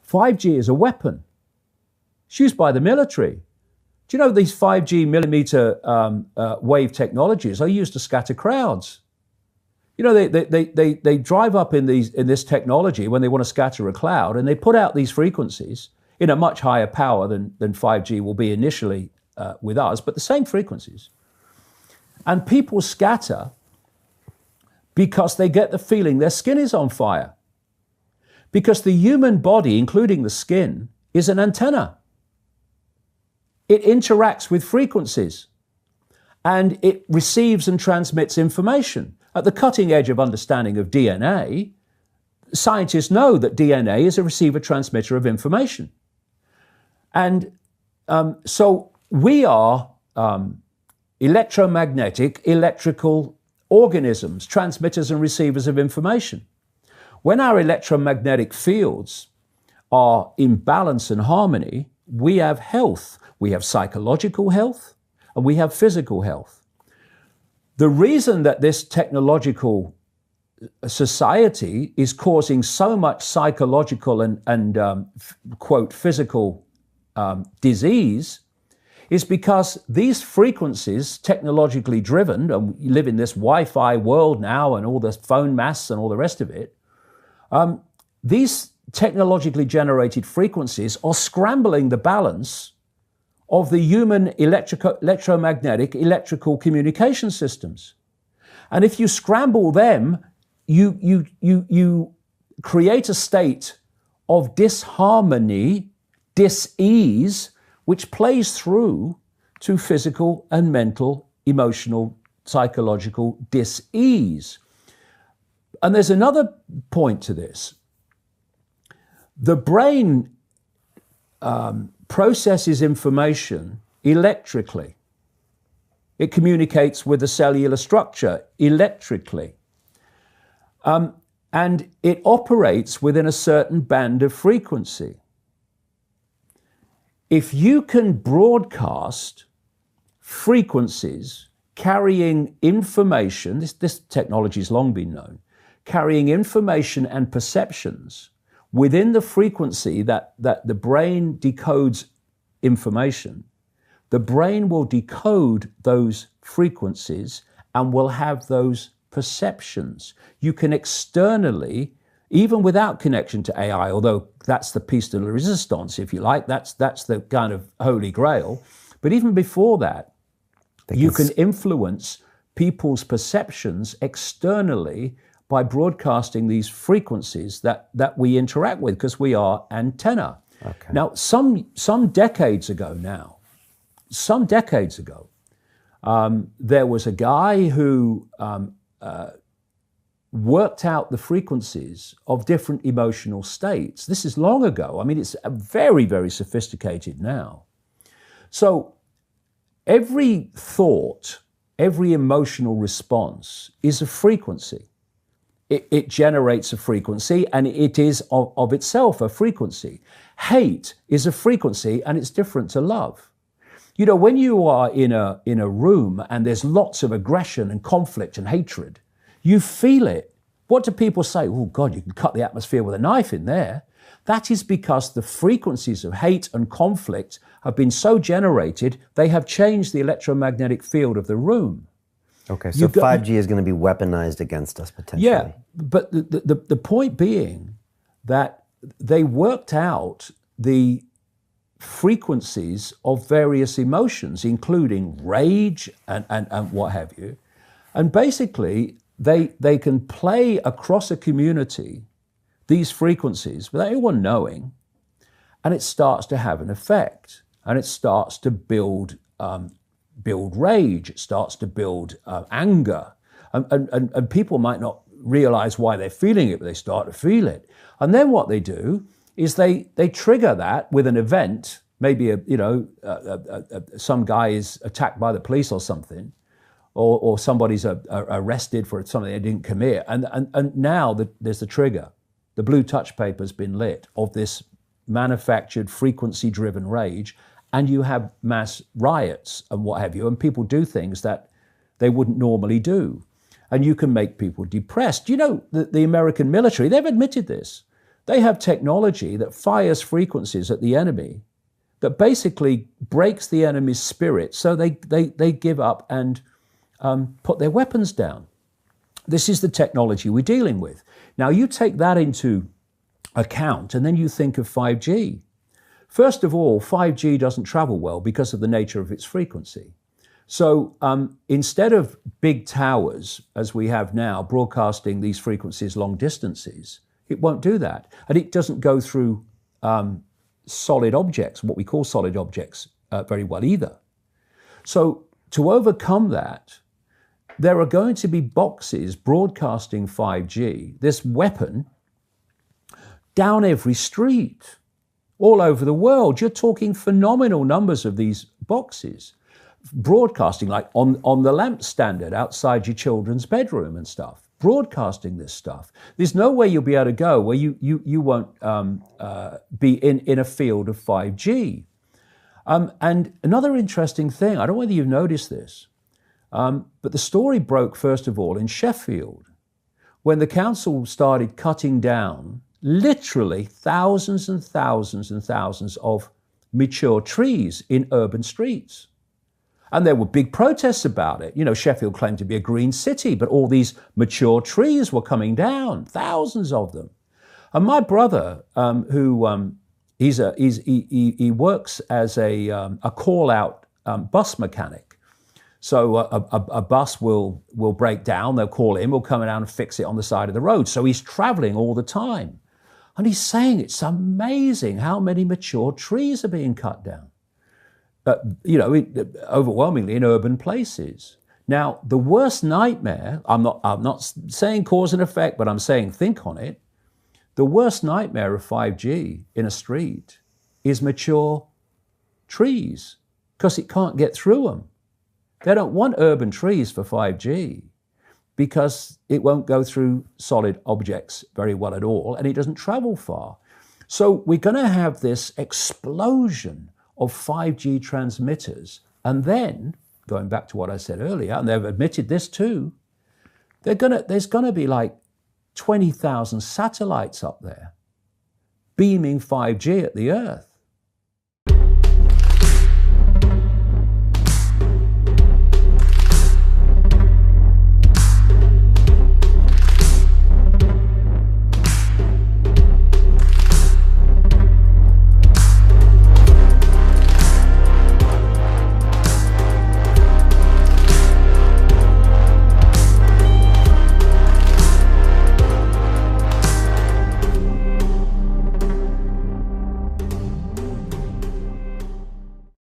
5G is a weapon. It's used by the military. Do you know these 5G millimeter wave technologies are used to scatter crowds? You know, they drive up in this technology when they want to scatter a cloud, and they put out these frequencies in a much higher power than 5G will be initially with us, but the same frequencies. And people scatter because they get the feeling their skin is on fire. Because the human body, including the skin, is an antenna. It interacts with frequencies and it receives and transmits information. At the cutting edge of understanding of DNA, scientists know that DNA is a receiver-transmitter of information. And so we are electromagnetic, electrical organisms, transmitters and receivers of information. When our electromagnetic fields are in balance and harmony, we have health. We have psychological health and we have physical health. The reason that this technological society is causing so much psychological and quote, physical disease is because these frequencies, technologically driven, and we live in this Wi-Fi world now and all the phone masts and all the rest of it, these technologically generated frequencies are scrambling the balance of the human electromagnetic electrical communication systems. And if you scramble them, you create a state of disharmony, dis-ease, which plays through to physical and mental, emotional, psychological dis-ease. And there's another point to this. The brain processes information electrically. It communicates with the cellular structure electrically. And it operates within a certain band of frequency. If you can broadcast frequencies carrying information, this technology has long been known, carrying information and perceptions within the frequency that the brain decodes information, the brain will decode those frequencies and will have those perceptions. You can externally, even without connection to AI, although that's the piece de la resistance, if you like, that's the kind of holy grail. But even before that, you can influence people's perceptions externally by broadcasting these frequencies that we interact with, because we are antenna. Okay. Now, some decades ago, there was a guy who worked out the frequencies of different emotional states. This is long ago. I mean, it's very, very sophisticated now. So every thought, every emotional response is a frequency. It generates a frequency, and it is of itself a frequency. Hate is a frequency, and it's different to love. You know, when you are in a room and there's lots of aggression and conflict and hatred, you feel it. What do people say? Oh God, you can cut the atmosphere with a knife in there. That is because the frequencies of hate and conflict have been so generated, they have changed the electromagnetic field of the room. Okay, so 5G is going to be weaponized against us potentially. Yeah, but the point being that they worked out the frequencies of various emotions, including rage and what have you. And basically, they can play across a community these frequencies without anyone knowing, and it starts to have an effect, and it starts to build rage, it starts to build anger, and people might not realize why they're feeling it, but they start to feel it. And then what they do is they trigger that with an event. Maybe some guy is attacked by the police or something, or somebody's arrested for something they didn't commit, and now there's the trigger. The blue touch paper's been lit of this manufactured frequency-driven rage, and you have mass riots and what have you, and people do things that they wouldn't normally do. And you can make people depressed. You know, the American military, they've admitted this. They have technology that fires frequencies at the enemy that basically breaks the enemy's spirit so they give up and put their weapons down. This is the technology we're dealing with. Now, you take that into account and then you think of 5G. First of all, 5G doesn't travel well because of the nature of its frequency. So instead of big towers, as we have now, broadcasting these frequencies long distances, it won't do that. And it doesn't go through solid objects, what we call solid objects, very well either. So to overcome that, there are going to be boxes broadcasting 5G, this weapon, down every street, all over the world. You're talking phenomenal numbers of these boxes, broadcasting like on the lamp standard outside your children's bedroom and stuff, broadcasting this stuff. There's no way you'll be able to go where you won't be in a field of 5G. And another interesting thing, I don't know whether you've noticed this, but the story broke, first of all, in Sheffield, when the council started cutting down literally thousands and thousands and thousands of mature trees in urban streets. And there were big protests about it. You know, Sheffield claimed to be a green city, but all these mature trees were coming down, thousands of them. And my brother, he works as a call-out bus mechanic. So a bus will break down, they'll call him, he'll come down and fix it on the side of the road. So he's traveling all the time. And he's saying it's amazing how many mature trees are being cut down, overwhelmingly in urban places. Now, the worst nightmare, I'm not saying cause and effect, but I'm saying think on it. The worst nightmare of 5G in a street is mature trees, because it can't get through them. They don't want urban trees for 5G because it won't go through solid objects very well at all, and it doesn't travel far. So we're going to have this explosion of 5G transmitters. And then, going back to what I said earlier, and they've admitted this too, there's going to be like 20,000 satellites up there beaming 5G at the Earth.